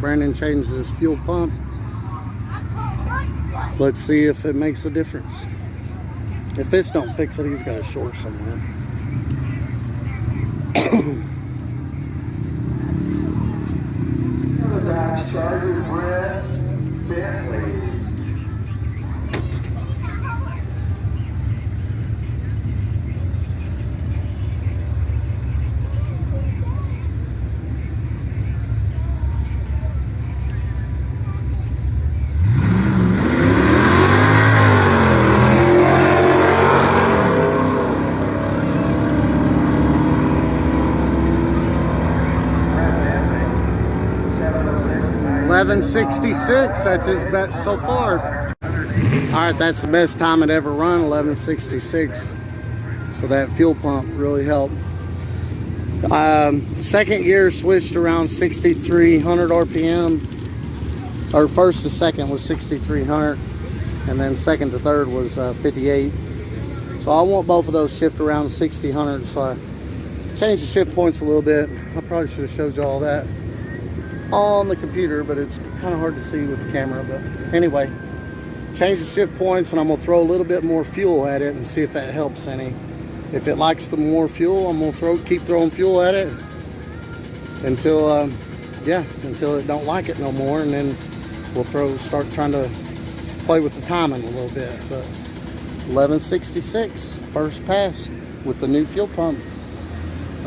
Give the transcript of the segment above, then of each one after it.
Brandon changed his fuel pump. Let's see if it makes a difference. If this don't fix it, he's got a short somewhere. Charger, Brett, Bentley. $11.66, that's his bet so far. Alright, that's the best time it ever run, $11.66. So that fuel pump really helped. Second gear switched around 6,300 RPM. Or first to second was 6,300. And then second to third was 58. So I want both of those shift around 6,000. So I changed the shift points a little bit. I probably should have showed you all that on the computer, but it's kind of hard to see with the camera. But anyway, change the shift points, and I'm gonna throw a little bit more fuel at it and see if that helps any. If it likes the more fuel, I'm gonna keep throwing fuel at it until until it don't like it no more, and then we'll start trying to play with the timing a little bit. But 11.66 first pass with the new fuel pump.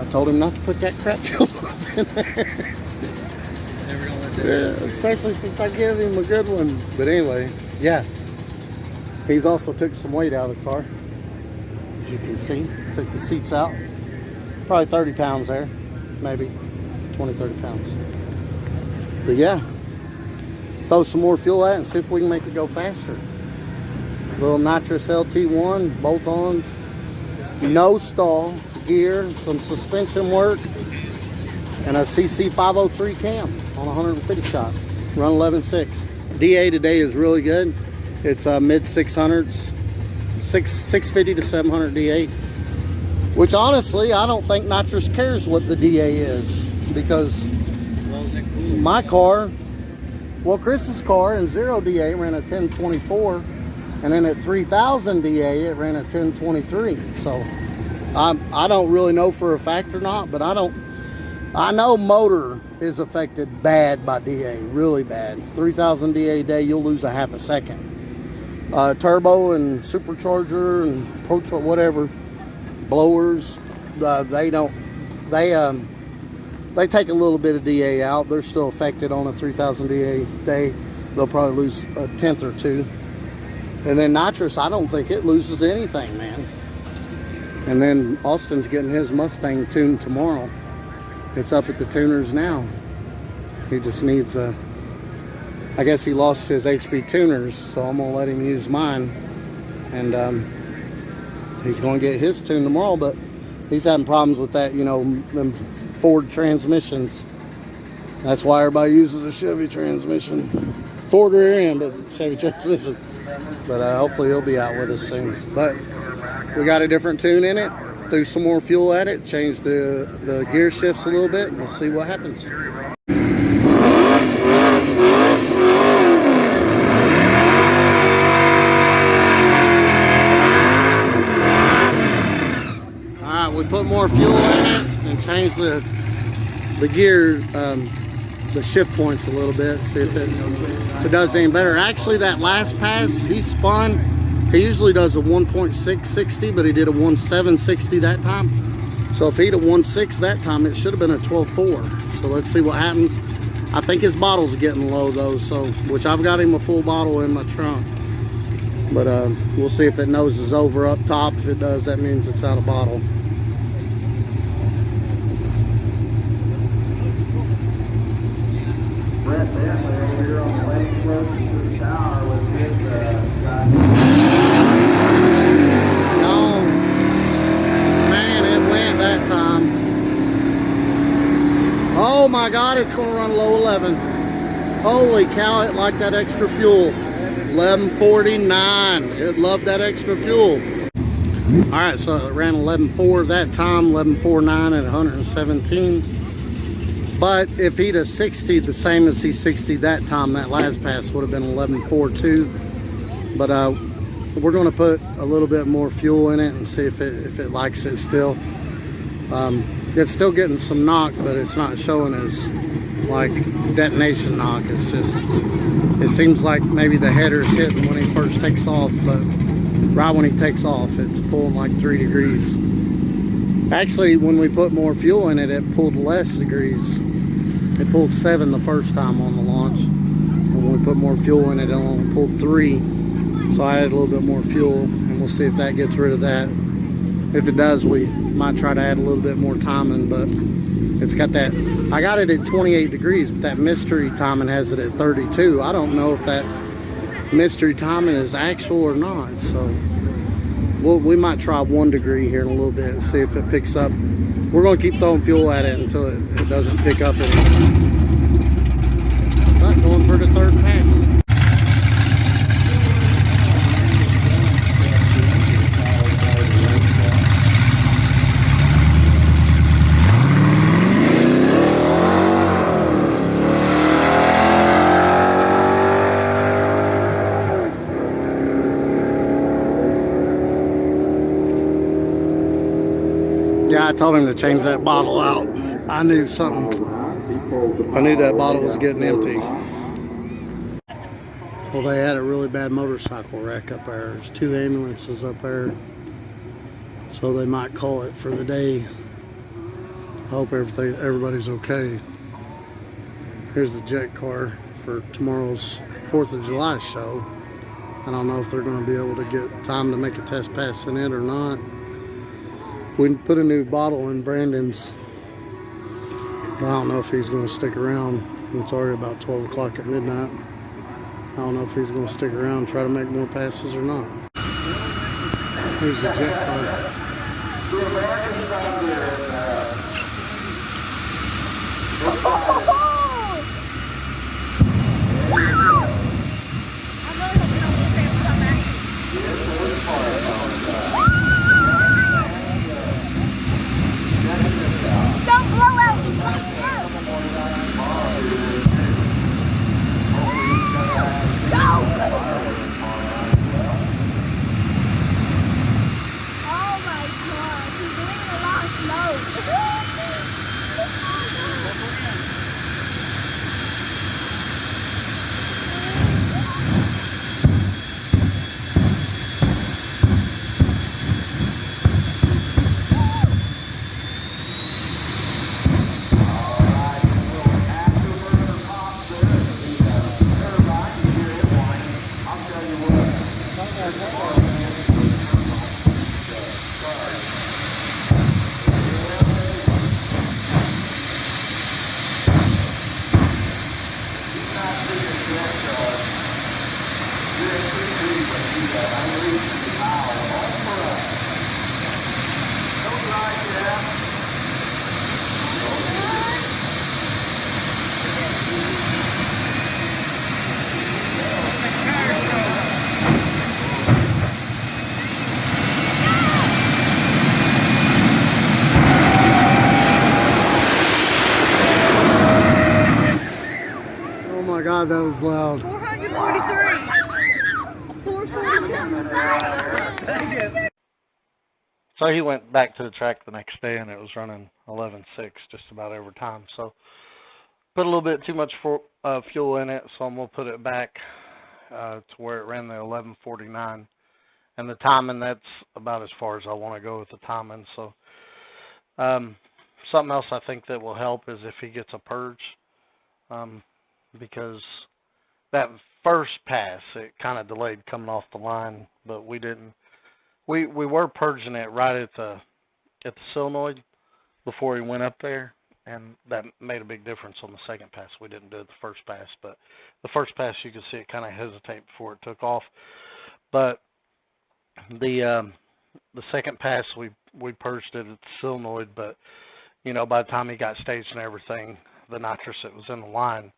I told him not to put that crap fuel pump in there. Yeah, especially since I gave him a good one. But anyway, yeah. He's also took some weight out of the car. As you can see, took the seats out. Probably 30 pounds there. Maybe 20, 30 pounds. But yeah, throw some more fuel at it and see if we can make it go faster. Little nitrous LT1, bolt-ons, no stall, gear, some suspension work, and a CC503 cam on 150 shot. Run 11.6. DA today is really good. It's mid 600s, 650 to 700 DA. Which honestly, I don't think nitrous cares what the DA is, because my car, well, Chris's car in 0 DA ran a 1024, and then at 3,000 DA it ran a 1023. So I don't really know for a fact or not, but I know motor is affected bad by DA, really bad. 3,000 DA a day, you'll lose a half a second. Turbo and supercharger and whatever, blowers, they take a little bit of DA out. They're still affected on a 3,000 DA day. They'll probably lose a tenth or two. And then nitrous, I don't think it loses anything, man. And then Austin's getting his Mustang tuned tomorrow. It's up at the tuners now. He just needs I guess he lost his HB tuners, so I'm gonna let him use mine. And he's gonna get his tuned tomorrow, but he's having problems with that, you know, them Ford transmissions. That's why everybody uses a Chevy transmission. Ford rear end, but Chevy transmission. But hopefully he'll be out with us soon. But we got a different tune in it. Threw some more fuel at it, changed the gear shifts a little bit, and we'll see what happens. Alright, we put more fuel in it and changed the gear, the shift points a little bit, see if it does any better. Actually, that last pass, he spun. He usually does a 1.660, but he did a 1.760 that time. So if he'd have 1.6 that time, it should have been a 12.4. So let's see what happens. I think his bottle's getting low though, so which I've got him a full bottle in my trunk. But we'll see if it noses over up top. If it does, that means it's out of bottle. Brett Bentley over here on the lake close to the tower with his guy. No, man, it went that time. Oh my God, it's going to run low 11. Holy cow, it liked that extra fuel. 11.49. It loved that extra fuel. All right, so it ran 11.4 that time, 11.49 at 117. But if he'd have 60 the same as he 60 that time, that last pass would have been 11.42. But we're going to put a little bit more fuel in it and see if it likes it still. It's still getting some knock, but it's not showing as like detonation knock. It's just, it seems like maybe the header's hitting when he first takes off, but right when he takes off, it's pulling like 3 degrees. Actually, when we put more fuel in it, it pulled less degrees. It pulled 7 the first time on the launch. And when we put more fuel in it, it only pulled 3. So I added a little bit more fuel, and we'll see if that gets rid of that. If it does, we might try to add a little bit more timing, but it's got that, I got it at 28 degrees, but that mystery timing has it at 32. I don't know if that mystery timing is actual or not, so we might try 1 degree here in a little bit and see if it picks up. We're going to keep throwing fuel at it until it doesn't pick up anymore. But going for the 3rd pass. Yeah, I told him to change that bottle out. I knew something. I knew that bottle was getting empty. Well, they had a really bad motorcycle wreck up there. There's 2 ambulances up there. So they might call it for the day. I hope everybody's okay. Here's the jet car for tomorrow's 4th of July show. I don't know if they're going to be able to get time to make a test pass in it or not. We put a new bottle in Brandon's. I don't know if he's going to stick around. It's already about 12 o'clock at midnight. I don't know if he's going to stick around and try to make more passes or not. Here's the jet car. God, that was loud. 443. So he went back to the track the next day, and it was running 11.6 just about over time. So put a little bit too much fuel in it, so I'm going to put it back to where it ran the 11.49. And the timing, that's about as far as I want to go with the timing. So something else I think that will help is if he gets a purge. Because that first pass, it kind of delayed coming off the line, but we didn't. We were purging it right at the solenoid before he went up there, and that made a big difference on the second pass. We didn't do it the first pass, but the first pass you could see it kind of hesitate before it took off. But the second pass we purged it at the solenoid, but you know, by the time he got staged and everything, the nitrous that was in the line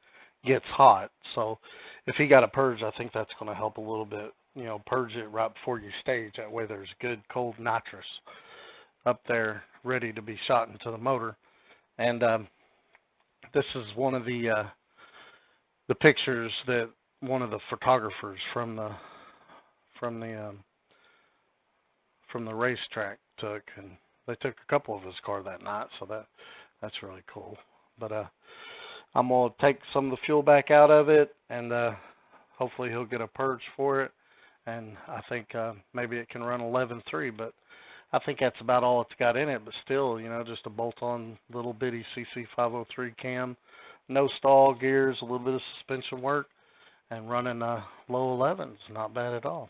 gets hot. So if he got a purge, I think that's going to help a little bit. You know, purge it right before you stage. That way there's good cold nitrous up there ready to be shot into the motor. And This is one of the pictures that one of the photographers from the racetrack took, and they took a couple of his car that night, so that's really cool. But I'm gonna take some of the fuel back out of it, and hopefully he'll get a purge for it, and I think maybe it can run 11.3, but I think that's about all it's got in it. But still, you know, just a bolt-on little bitty CC503 cam, no stall gears, a little bit of suspension work, and running low 11s, not bad at all.